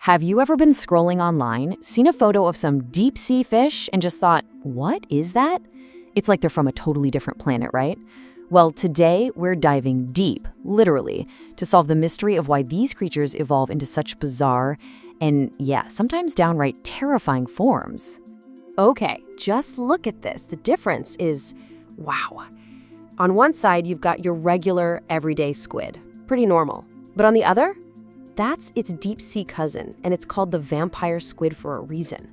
Have you ever been scrolling online, seen a photo of some deep sea fish, and just thought, what is that? It's like they're from a totally different planet, right? Well, today we're diving deep, literally, to solve the mystery of why these creatures evolve into such bizarre and, yeah, sometimes downright terrifying forms. Okay, just look at this. The difference is, wow. On one side, you've got your regular, everyday squid. Pretty normal. But on the other, that's its deep-sea cousin, and it's called the vampire squid for a reason.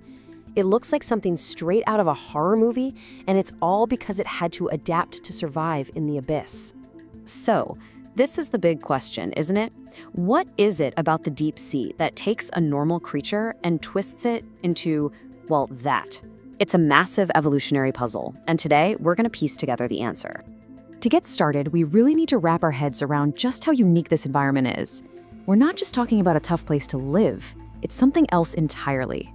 It looks like something straight out of a horror movie, and it's all because it had to adapt to survive in the abyss. So, this is the big question, isn't it? What is it about the deep sea that takes a normal creature and twists it into, well, that? It's a massive evolutionary puzzle, and today we're going to piece together the answer. To get started, we really need to wrap our heads around just how unique this environment is. We're not just talking about a tough place to live, it's something else entirely.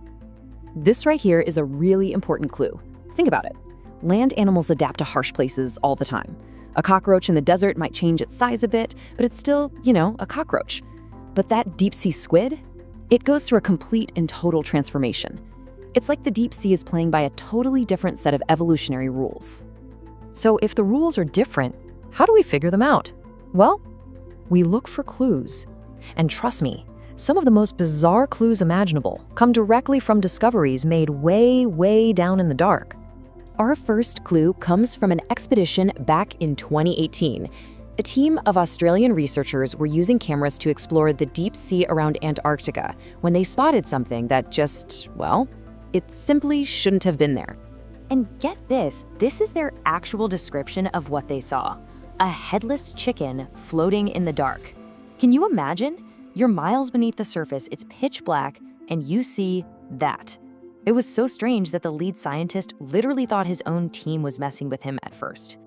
This right here is a really important clue. Think about it. Land animals adapt to harsh places all the time. A cockroach in the desert might change its size a bit, but it's still, a cockroach. But that deep sea squid, it goes through a complete and total transformation. It's like the deep sea is playing by a totally different set of evolutionary rules. So if the rules are different, how do we figure them out? Well, we look for clues. And trust me, some of the most bizarre clues imaginable come directly from discoveries made way, way down in the dark. Our first clue comes from an expedition back in 2018. A team of Australian researchers were using cameras to explore the deep sea around Antarctica when they spotted something that just, well, it simply shouldn't have been there. And get this is their actual description of what they saw. A headless chicken floating in the dark. Can you imagine? You're miles beneath the surface, it's pitch black, and you see that. It was so strange that the lead scientist literally thought his own team was messing with him at first.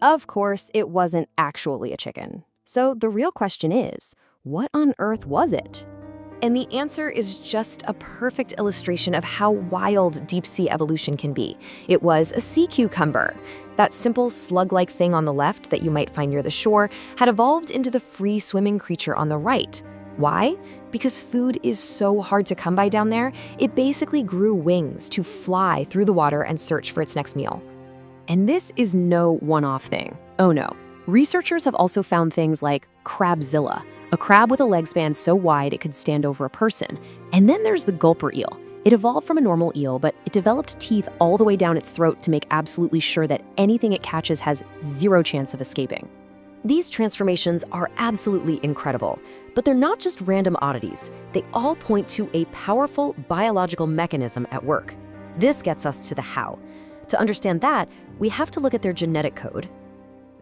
Of course, it wasn't actually a chicken. So the real question is, what on earth was it? And the answer is just a perfect illustration of how wild deep-sea evolution can be. It was a sea cucumber. That simple slug-like thing on the left that you might find near the shore had evolved into the free-swimming creature on the right. Why? Because food is so hard to come by down there, it basically grew wings to fly through the water and search for its next meal. And this is no one-off thing. Oh no. Researchers have also found things like crabzilla, a crab with a leg span so wide it could stand over a person. And then there's the gulper eel. It evolved from a normal eel, but it developed teeth all the way down its throat to make absolutely sure that anything it catches has zero chance of escaping. These transformations are absolutely incredible, but they're not just random oddities. They all point to a powerful biological mechanism at work. This gets us to the how. To understand that, we have to look at their genetic code.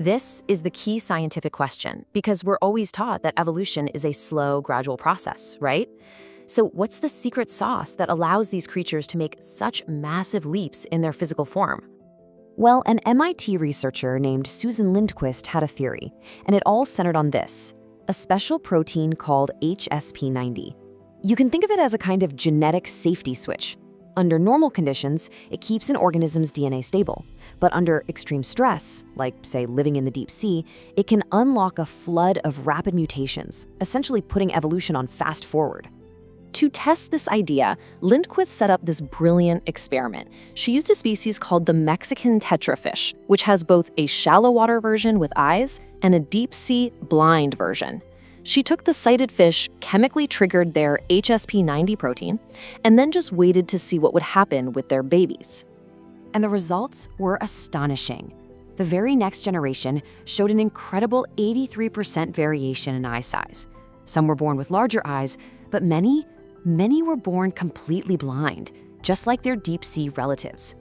This is the key scientific question, because we're always taught that evolution is a slow, gradual process, right? So what's the secret sauce that allows these creatures to make such massive leaps in their physical form? Well, an MIT researcher named Susan Lindquist had a theory, and it all centered on this: a special protein called HSP90. You can think of it as a kind of genetic safety switch. Under normal conditions, it keeps an organism's DNA stable. But under extreme stress, like, say, living in the deep sea, it can unlock a flood of rapid mutations, essentially putting evolution on fast forward. To test this idea, Lindquist set up this brilliant experiment. She used a species called the Mexican tetrafish, which has both a shallow water version with eyes and a deep sea blind version. She took the sighted fish, chemically triggered their HSP90 protein, and then just waited to see what would happen with their babies. And the results were astonishing. The very next generation showed an incredible 83% variation in eye size. Some were born with larger eyes, but many were born completely blind, just like their deep-sea relatives.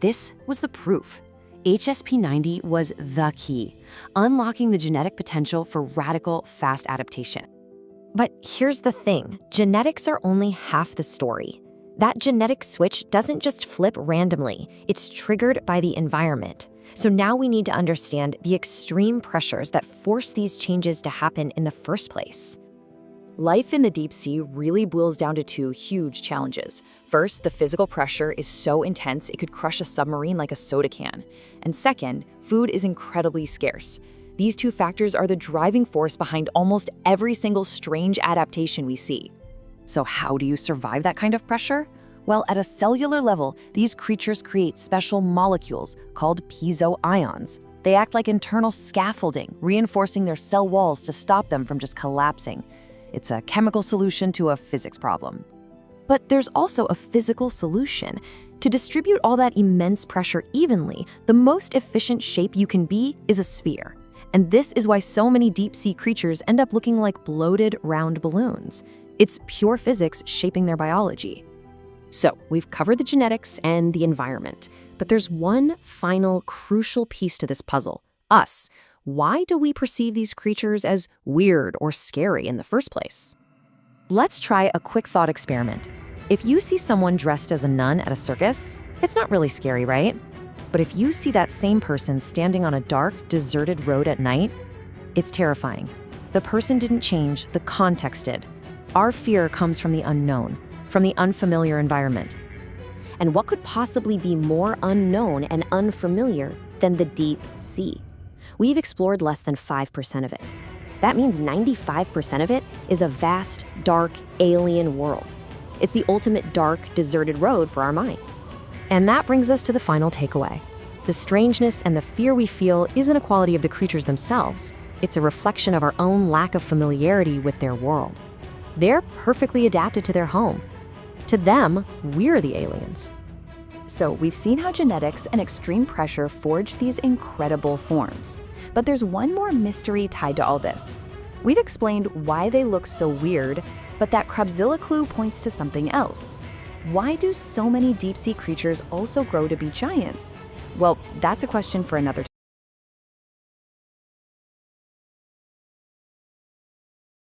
This was the proof. HSP90 was the key, unlocking the genetic potential for radical, fast adaptation. But here's the thing, genetics are only half the story. That genetic switch doesn't just flip randomly, it's triggered by the environment. So now we need to understand the extreme pressures that force these changes to happen in the first place. Life in the deep sea really boils down to two huge challenges. First, the physical pressure is so intense it could crush a submarine like a soda can. And second, food is incredibly scarce. These two factors are the driving force behind almost every single strange adaptation we see. So how do you survive that kind of pressure? Well, at a cellular level, these creatures create special molecules called piezo ions. They act like internal scaffolding, reinforcing their cell walls to stop them from just collapsing. It's a chemical solution to a physics problem. But there's also a physical solution. To distribute all that immense pressure evenly, the most efficient shape you can be is a sphere. And this is why so many deep-sea creatures end up looking like bloated, round balloons. It's pure physics shaping their biology. So, we've covered the genetics and the environment. But there's one final crucial piece to this puzzle: us. Why do we perceive these creatures as weird or scary in the first place? Let's try a quick thought experiment. If you see someone dressed as a nun at a circus, it's not really scary, right? But if you see that same person standing on a dark, deserted road at night, it's terrifying. The person didn't change, the context did. Our fear comes from the unknown, from the unfamiliar environment. And what could possibly be more unknown and unfamiliar than the deep sea? We've explored less than 5% of it. That means 95% of it is a vast, dark, alien world. It's the ultimate dark, deserted road for our minds. And that brings us to the final takeaway. The strangeness and the fear we feel isn't a quality of the creatures themselves. It's a reflection of our own lack of familiarity with their world. They're perfectly adapted to their home. To them, we're the aliens. So we've seen how genetics and extreme pressure forge these incredible forms. But there's one more mystery tied to all this. We've explained why they look so weird, but that Crabzilla clue points to something else. Why do so many deep-sea creatures also grow to be giants? Well, that's a question for another